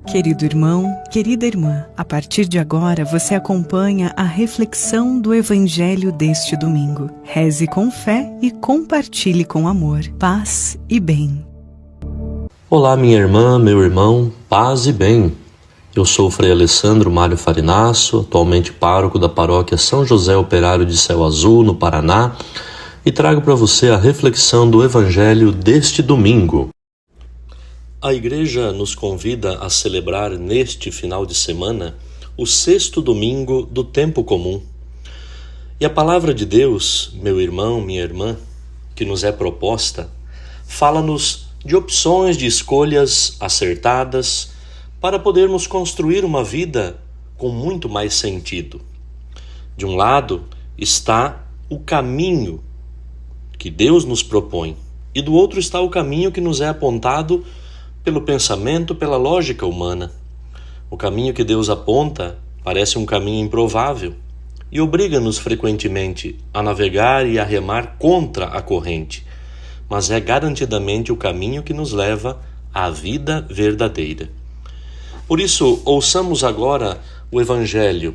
Querido irmão, querida irmã, a partir de agora você acompanha a reflexão do Evangelho deste domingo. Reze com fé e compartilhe com amor, paz e bem. Olá, minha irmã, meu irmão, paz e bem. Eu sou o Frei Alessandro Mário Farinasso, atualmente pároco da paróquia São José Operário de Céu Azul, no Paraná, e trago para você a reflexão do Evangelho deste domingo. A Igreja nos convida a celebrar neste final de semana o 6º domingo do tempo comum. E a palavra de Deus, meu irmão, minha irmã, que nos é proposta, fala-nos de opções de escolhas acertadas para podermos construir uma vida com muito mais sentido. De um lado está o caminho que Deus nos propõe, e do outro está o caminho que nos é apontado pelo pensamento, pela lógica humana. O caminho que Deus aponta parece um caminho improvável e obriga-nos frequentemente a navegar e a remar contra a corrente, mas é garantidamente o caminho que nos leva à vida verdadeira. Por isso, ouçamos agora o Evangelho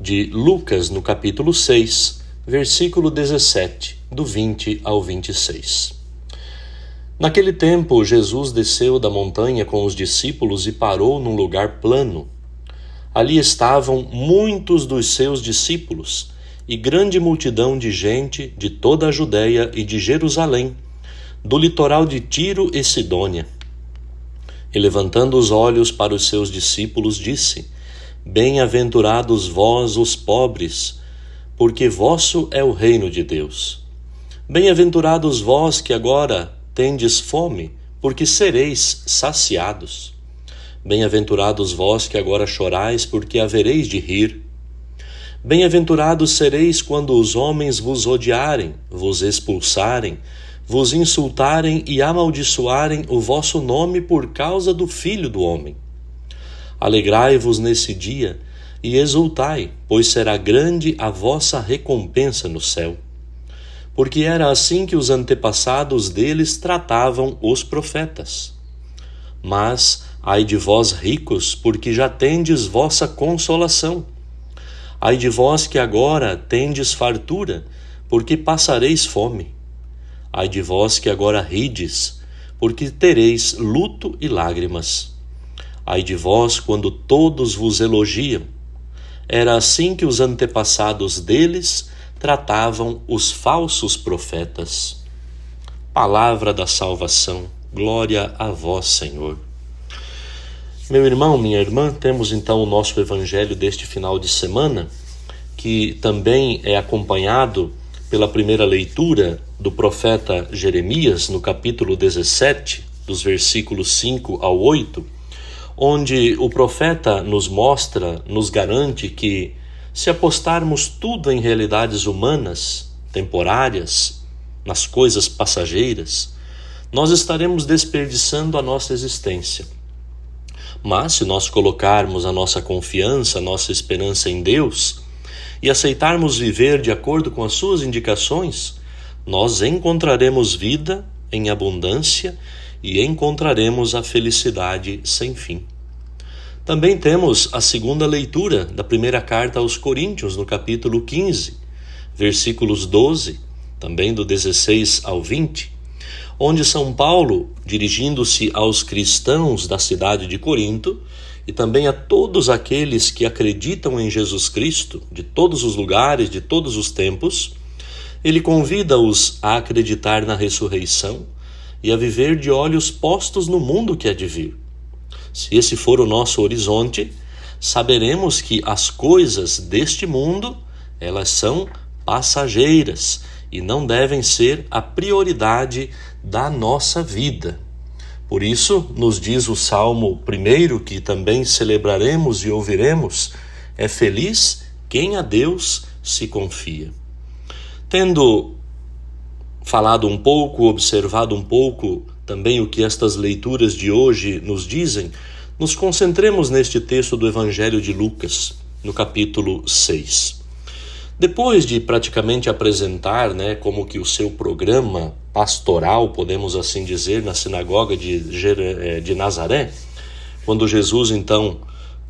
de Lucas, no capítulo 6, versículo 17, do 20 ao 26. Naquele tempo, Jesus desceu da montanha com os discípulos e parou num lugar plano. Ali estavam muitos dos seus discípulos e grande multidão de gente de toda a Judéia e de Jerusalém, do litoral de Tiro e Sidônia. E levantando os olhos para os seus discípulos, disse: Bem-aventurados vós, os pobres, porque vosso é o reino de Deus. Bem-aventurados vós que agora tendes fome, porque sereis saciados. Bem-aventurados vós que agora chorais, porque havereis de rir. Bem-aventurados sereis quando os homens vos odiarem, vos expulsarem, vos insultarem e amaldiçoarem o vosso nome por causa do Filho do Homem. Alegrai-vos nesse dia e exultai, pois será grande a vossa recompensa no céu. Porque era assim que os antepassados deles tratavam os profetas. Mas ai de vós ricos, porque já tendes vossa consolação. Ai de vós que agora tendes fartura, porque passareis fome. Ai de vós que agora rides, porque tereis luto e lágrimas. Ai de vós quando todos vos elogiam. Era assim que os antepassados deles tratavam os falsos profetas. Palavra da salvação, glória a vós, Senhor. Meu irmão, minha irmã, temos então o nosso evangelho deste final de semana, que também é acompanhado pela primeira leitura do profeta Jeremias, no capítulo 17, dos versículos 5 ao 8, onde o profeta nos mostra, nos garante que se apostarmos tudo em realidades humanas, temporárias, nas coisas passageiras, nós estaremos desperdiçando a nossa existência. Mas se nós colocarmos a nossa confiança, a nossa esperança em Deus e aceitarmos viver de acordo com as suas indicações, nós encontraremos vida em abundância e encontraremos a felicidade sem fim. Também temos a segunda leitura da primeira carta aos Coríntios, no capítulo 15, versículos 12, também do 16 ao 20, onde São Paulo, dirigindo-se aos cristãos da cidade de Corinto e também a todos aqueles que acreditam em Jesus Cristo, de todos os lugares, de todos os tempos, ele convida-os a acreditar na ressurreição e a viver de olhos postos no mundo que há de vir. Se esse for o nosso horizonte, saberemos que as coisas deste mundo, elas são passageiras e não devem ser a prioridade da nossa vida. Por isso, nos diz o Salmo 1, que também celebraremos e ouviremos, é feliz quem a Deus se confia. Tendo falado um pouco, observado um pouco também o que estas leituras de hoje nos dizem, nos concentremos neste texto do Evangelho de Lucas, no capítulo 6. Depois de praticamente apresentar, como que o seu programa pastoral, podemos assim dizer, na sinagoga de Nazaré, Quando Jesus então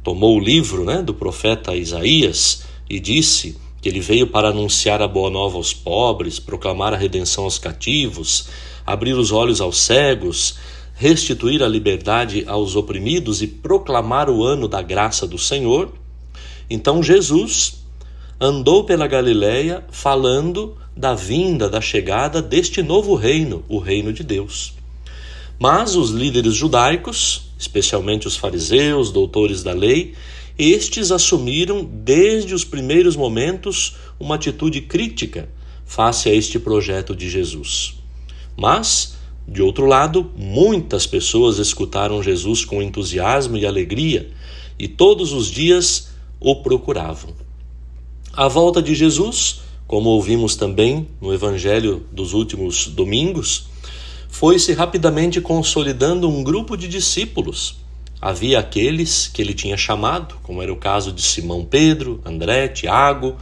tomou o livro, do profeta Isaías e disse que ele veio para anunciar a boa nova aos pobres, proclamar a redenção aos cativos, abrir os olhos aos cegos, restituir a liberdade aos oprimidos e proclamar o ano da graça do Senhor, então Jesus andou pela Galileia falando da vinda, da chegada deste novo reino, o reino de Deus. Mas os líderes judaicos, especialmente os fariseus, doutores da lei, estes assumiram desde os primeiros momentos uma atitude crítica face a este projeto de Jesus. Mas, de outro lado, muitas pessoas escutaram Jesus com entusiasmo e alegria e todos os dias o procuravam. A volta de Jesus, como ouvimos também no Evangelho dos últimos domingos, foi-se rapidamente consolidando um grupo de discípulos. Havia aqueles que ele tinha chamado, como era o caso de Simão Pedro, André, Tiago,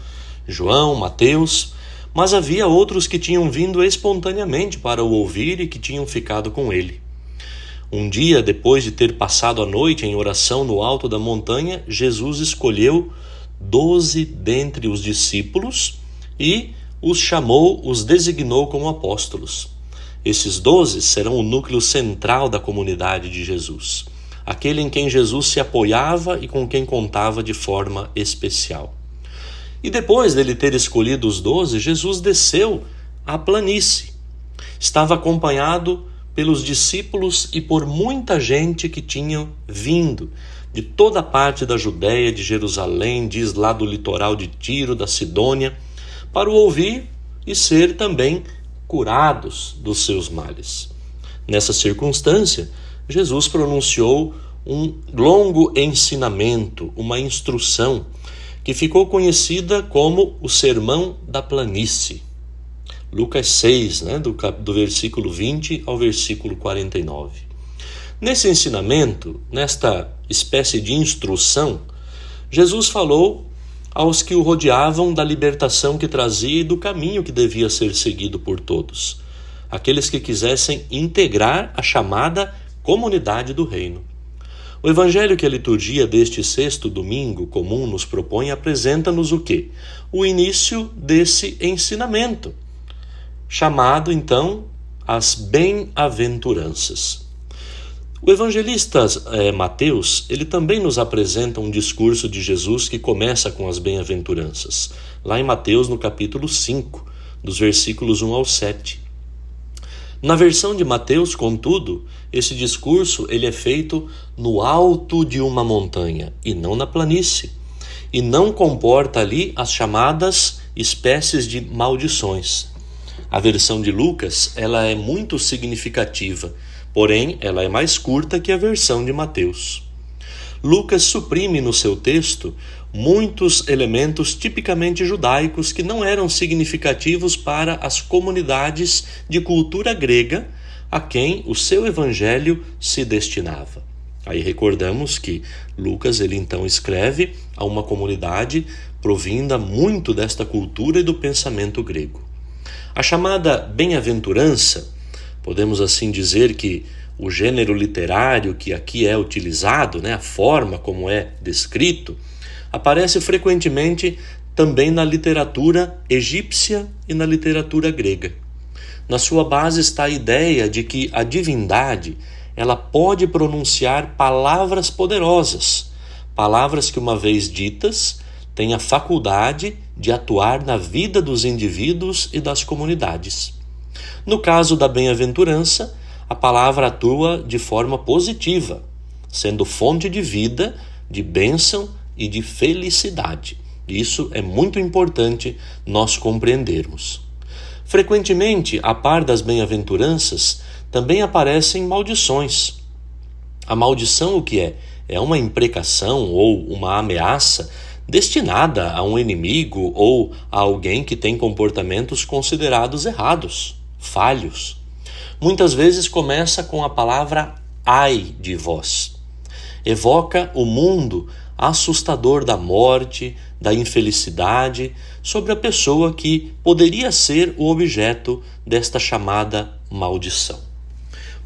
João, Mateus, mas havia outros que tinham vindo espontaneamente para o ouvir e que tinham ficado com ele. Um dia, depois de ter passado a noite em oração no alto da montanha, Jesus escolheu 12 dentre os discípulos e os chamou, os designou como apóstolos. Esses 12 serão o núcleo central da comunidade de Jesus, aquele em quem Jesus se apoiava e com quem contava de forma especial. E depois dele ter escolhido os 12, Jesus desceu à planície. Estava acompanhado pelos discípulos e por muita gente que tinham vindo de toda parte da Judéia, de Jerusalém, diz lá do litoral de Tiro, da Sidônia, para o ouvir e ser também curados dos seus males. Nessa circunstância, Jesus pronunciou um longo ensinamento, uma instrução, que ficou conhecida como o Sermão da Planície. Lucas 6, do versículo 20 ao versículo 49. Nesse ensinamento, nesta espécie de instrução, Jesus falou aos que o rodeavam da libertação que trazia e do caminho que devia ser seguido por todos, aqueles que quisessem integrar a chamada comunidade do reino. O evangelho que a liturgia deste sexto domingo comum nos propõe apresenta-nos o quê? O início desse ensinamento, chamado então as bem-aventuranças. O evangelista Mateus, ele também nos apresenta um discurso de Jesus que começa com as bem-aventuranças, lá em Mateus no capítulo 5, dos versículos 1 ao 7. Na versão de Mateus, contudo, esse discurso ele é feito no alto de uma montanha e não na planície, e não comporta ali as chamadas espécies de maldições. A versão de Lucas ela é muito significativa, porém ela é mais curta que a versão de Mateus. Lucas suprime no seu texto muitos elementos tipicamente judaicos que não eram significativos para as comunidades de cultura grega a quem o seu evangelho se destinava. Aí recordamos que Lucas ele então escreve a uma comunidade provinda muito desta cultura e do pensamento grego. A chamada bem-aventurança, podemos assim dizer que o gênero literário que aqui é utilizado, a forma como é descrito, aparece frequentemente também na literatura egípcia e na literatura grega. Na sua base está a ideia de que a divindade ela pode pronunciar palavras poderosas, palavras que uma vez ditas têm a faculdade de atuar na vida dos indivíduos e das comunidades. No caso da bem-aventurança, a palavra atua de forma positiva, sendo fonte de vida, de bênção e de felicidade. Isso é muito importante nós compreendermos. Frequentemente, a par das bem-aventuranças, também aparecem maldições. A maldição o que é? É uma imprecação ou uma ameaça destinada a um inimigo ou a alguém que tem comportamentos considerados errados, falhos. Muitas vezes começa com a palavra ai de vós. Evoca o mundo assustador da morte, da infelicidade sobre a pessoa que poderia ser o objeto desta chamada maldição.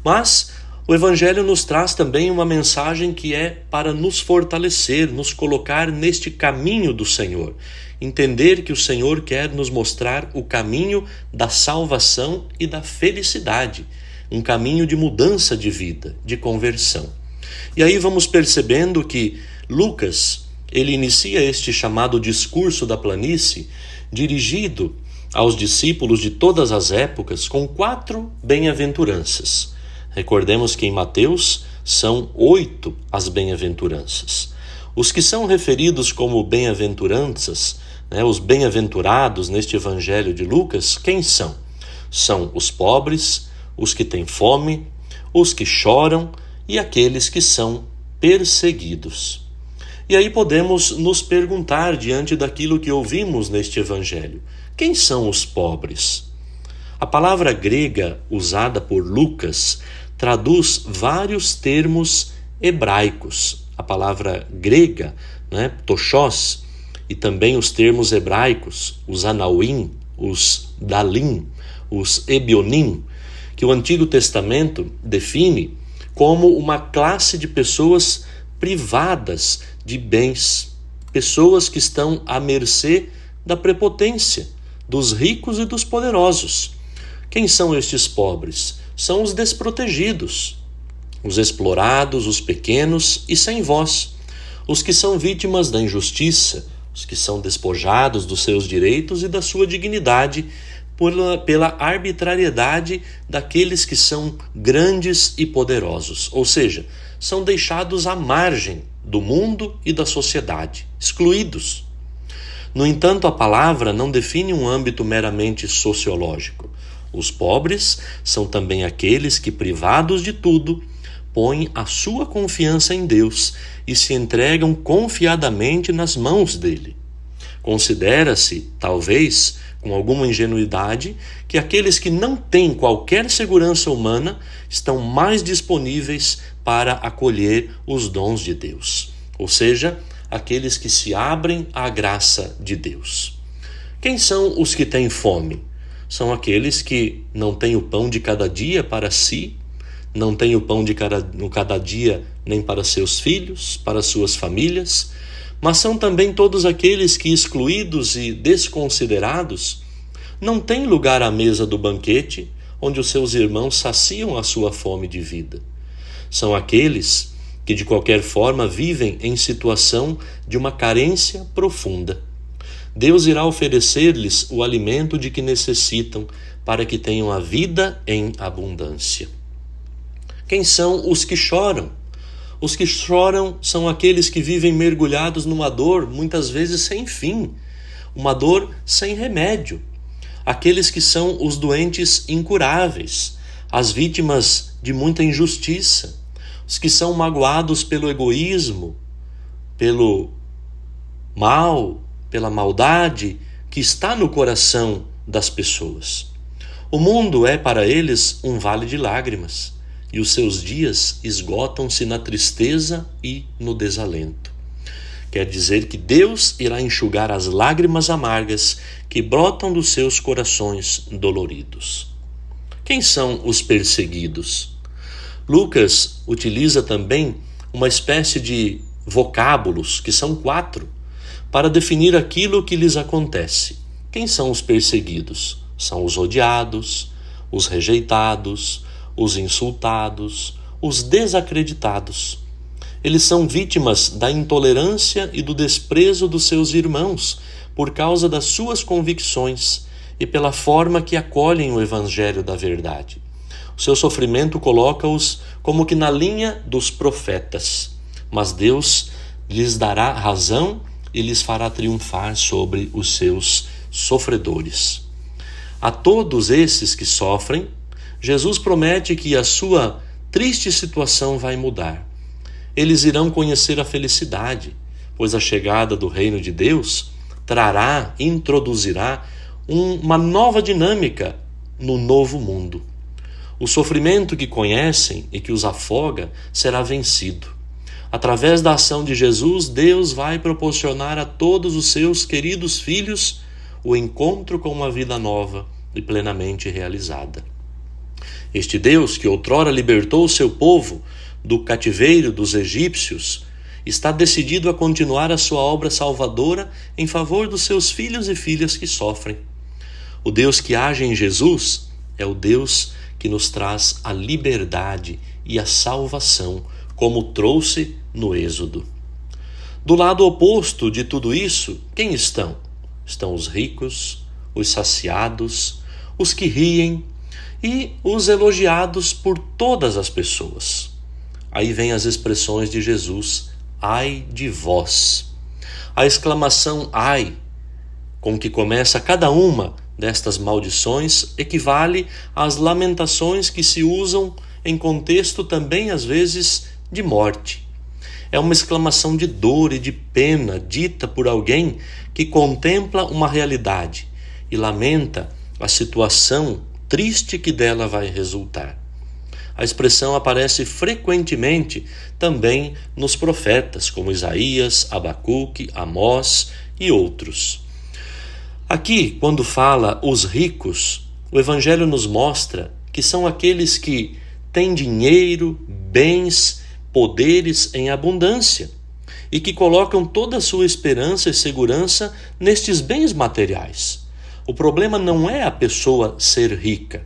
Mas O Evangelho nos traz também uma mensagem que é para nos fortalecer, nos colocar neste caminho do Senhor. Entender que o Senhor quer nos mostrar o caminho da salvação e da felicidade, um caminho de mudança de vida, de conversão. E aí vamos percebendo que Lucas, ele inicia este chamado discurso da planície, dirigido aos discípulos de todas as épocas, com 4 bem-aventuranças. Recordemos que em Mateus são 8 as bem-aventuranças. Os que são referidos como bem-aventuranças, os bem-aventurados neste evangelho de Lucas, quem são? São os pobres, os que têm fome, os que choram e aqueles que são perseguidos. E aí podemos nos perguntar, diante daquilo que ouvimos neste evangelho, quem são os pobres? A palavra grega usada por Lucas traduz vários termos hebraicos. A palavra grega, tochos, e também os termos hebraicos, os anauim, os dalim, os ebionim, que o Antigo Testamento define como uma classe de pessoas privadas de bens, pessoas que estão à mercê da prepotência dos ricos e dos poderosos. Quem são estes pobres? São os desprotegidos, os explorados, os pequenos e sem voz, os que são vítimas da injustiça, os que são despojados dos seus direitos e da sua dignidade pela arbitrariedade daqueles que são grandes e poderosos, ou seja, são deixados à margem do mundo e da sociedade, excluídos. No entanto, a palavra não define um âmbito meramente sociológico. Os pobres são também aqueles que, privados de tudo, põem a sua confiança em Deus e se entregam confiadamente nas mãos dele. Considera-se, talvez, com alguma ingenuidade, que aqueles que não têm qualquer segurança humana estão mais disponíveis para acolher os dons de Deus, ou seja, aqueles que se abrem à graça de Deus. Quem são os que têm fome? São aqueles que não têm o pão de cada dia para si, não têm o pão de cada dia nem para seus filhos, para suas famílias, mas são também todos aqueles que, excluídos e desconsiderados, não têm lugar à mesa do banquete onde os seus irmãos saciam a sua fome de vida. São aqueles que, de qualquer forma, vivem em situação de uma carência profunda. Deus irá oferecer-lhes o alimento de que necessitam para que tenham a vida em abundância. Quem são os que choram? Os que choram são aqueles que vivem mergulhados numa dor, muitas vezes sem fim, uma dor sem remédio. Aqueles que são os doentes incuráveis, as vítimas de muita injustiça, os que são magoados pelo egoísmo, pelo mal, pela maldade que está no coração das pessoas. O mundo é para eles um vale de lágrimas, e os seus dias esgotam-se na tristeza e no desalento. Quer dizer que Deus irá enxugar as lágrimas amargas que brotam dos seus corações doloridos. Quem são os perseguidos? Lucas utiliza também uma espécie de vocábulos, que são 4, para definir aquilo que lhes acontece. Quem são os perseguidos? São os odiados, os rejeitados, os insultados, os desacreditados. Eles são vítimas da intolerância e do desprezo dos seus irmãos por causa das suas convicções e pela forma que acolhem o evangelho da verdade. O seu sofrimento coloca-os como que na linha dos profetas, mas Deus lhes dará razão e lhes fará triunfar sobre os seus sofredores. A todos esses que sofrem, Jesus promete que a sua triste situação vai mudar. Eles irão conhecer a felicidade, pois a chegada do reino de Deus introduzirá uma nova dinâmica no novo mundo. O sofrimento que conhecem e que os afoga será vencido. Através da ação de Jesus, Deus vai proporcionar a todos os seus queridos filhos o encontro com uma vida nova e plenamente realizada. Este Deus que outrora libertou o seu povo do cativeiro dos egípcios está decidido a continuar a sua obra salvadora em favor dos seus filhos e filhas que sofrem. O Deus que age em Jesus é o Deus que nos traz a liberdade e a salvação, como trouxe no Êxodo. Do lado oposto de tudo isso, quem estão? Estão os ricos, os saciados, os que riem e os elogiados por todas as pessoas. Aí vem as expressões de Jesus: ai de vós. A exclamação ai, com que começa cada uma destas maldições, equivale às lamentações que se usam em contexto também às vezes de morte. É uma exclamação de dor e de pena dita por alguém que contempla uma realidade e lamenta a situação triste que dela vai resultar. A expressão aparece frequentemente também nos profetas, como Isaías, Abacuque, Amós e outros. Aqui, quando fala os ricos, o Evangelho nos mostra que são aqueles que têm dinheiro, bens, poderes em abundância e que colocam toda a sua esperança e segurança nestes bens materiais. O problema não é a pessoa ser rica.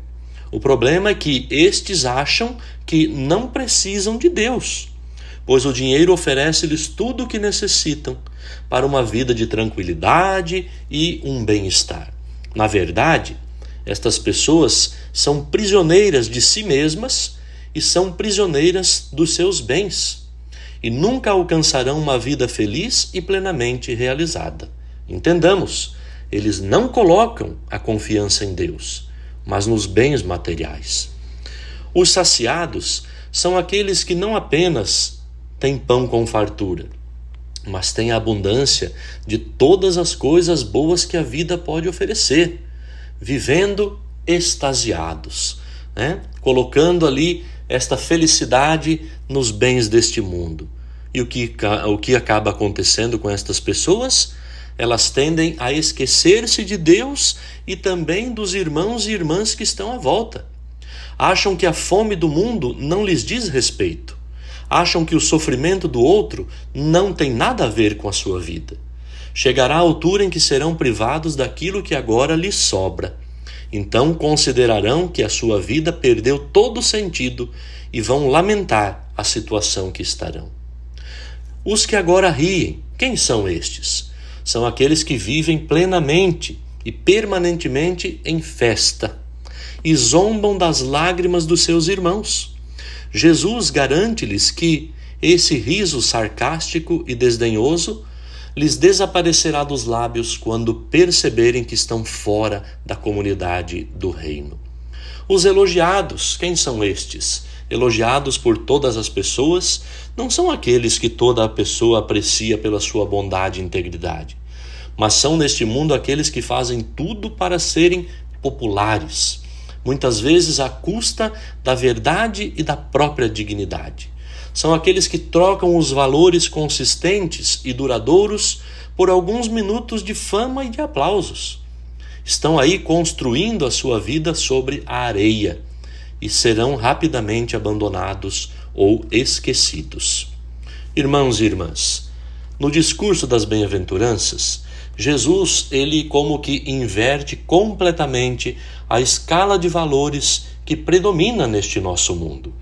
O problema é que estes acham que não precisam de Deus, pois o dinheiro oferece-lhes tudo o que necessitam para uma vida de tranquilidade e um bem-estar. Na verdade, estas pessoas são prisioneiras de si mesmas e são prisioneiras dos seus bens, e nunca alcançarão uma vida feliz e plenamente realizada. Entendamos, eles não colocam a confiança em Deus, mas nos bens materiais. Os saciados são aqueles que não apenas têm pão com fartura, mas têm a abundância de todas as coisas boas que a vida pode oferecer, vivendo extasiados, colocando ali esta felicidade nos bens deste mundo. E o que acaba acontecendo com estas pessoas? Elas tendem a esquecer-se de Deus e também dos irmãos e irmãs que estão à volta. Acham que a fome do mundo não lhes diz respeito. Acham que o sofrimento do outro não tem nada a ver com a sua vida. Chegará a altura em que serão privados daquilo que agora lhes sobra. Então considerarão que a sua vida perdeu todo o sentido e vão lamentar a situação que estarão. Os que agora riem, quem são estes? São aqueles que vivem plenamente e permanentemente em festa e zombam das lágrimas dos seus irmãos. Jesus garante-lhes que esse riso sarcástico e desdenhoso lhes desaparecerá dos lábios quando perceberem que estão fora da comunidade do reino. Os elogiados, quem são estes? Elogiados por todas as pessoas, não são aqueles que toda a pessoa aprecia pela sua bondade e integridade, mas são neste mundo aqueles que fazem tudo para serem populares, muitas vezes à custa da verdade e da própria dignidade. São aqueles que trocam os valores consistentes e duradouros por alguns minutos de fama e de aplausos. Estão aí construindo a sua vida sobre a areia e serão rapidamente abandonados ou esquecidos. Irmãos e irmãs, no discurso das bem-aventuranças, Jesus, ele como que inverte completamente a escala de valores que predomina neste nosso mundo.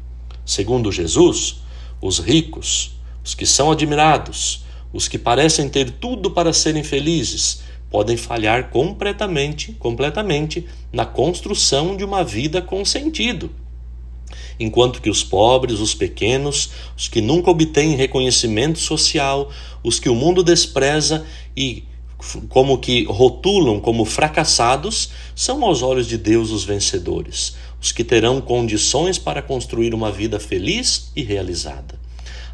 Segundo Jesus, os ricos, os que são admirados, os que parecem ter tudo para serem felizes, podem falhar completamente na construção de uma vida com sentido. Enquanto que os pobres, os pequenos, os que nunca obtêm reconhecimento social, os que o mundo despreza e como que rotulam como fracassados, são aos olhos de Deus os vencedores, os que terão condições para construir uma vida feliz e realizada.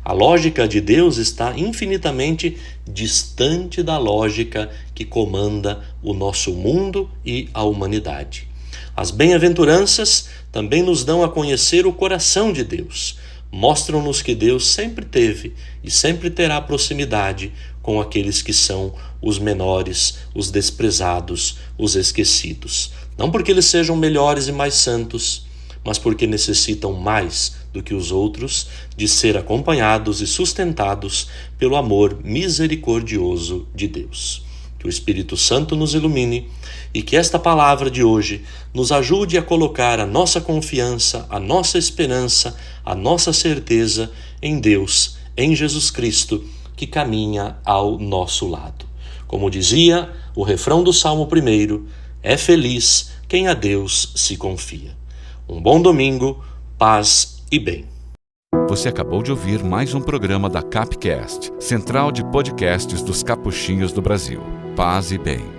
A lógica de Deus está infinitamente distante da lógica que comanda o nosso mundo e a humanidade. As bem-aventuranças também nos dão a conhecer o coração de Deus, mostram-nos que Deus sempre teve e sempre terá proximidade com aqueles que são os menores, os desprezados, os esquecidos. Não porque eles sejam melhores e mais santos, mas porque necessitam mais do que os outros de ser acompanhados e sustentados pelo amor misericordioso de Deus. Que o Espírito Santo nos ilumine e que esta palavra de hoje nos ajude a colocar a nossa confiança, a nossa esperança, a nossa certeza em Deus, em Jesus Cristo, que caminha ao nosso lado. Como dizia o refrão do Salmo 1, é feliz quem a Deus se confia. Um bom domingo, paz e bem. Você acabou de ouvir mais um programa da Capcast, Central de Podcasts dos Capuchinhos do Brasil. Paz e bem.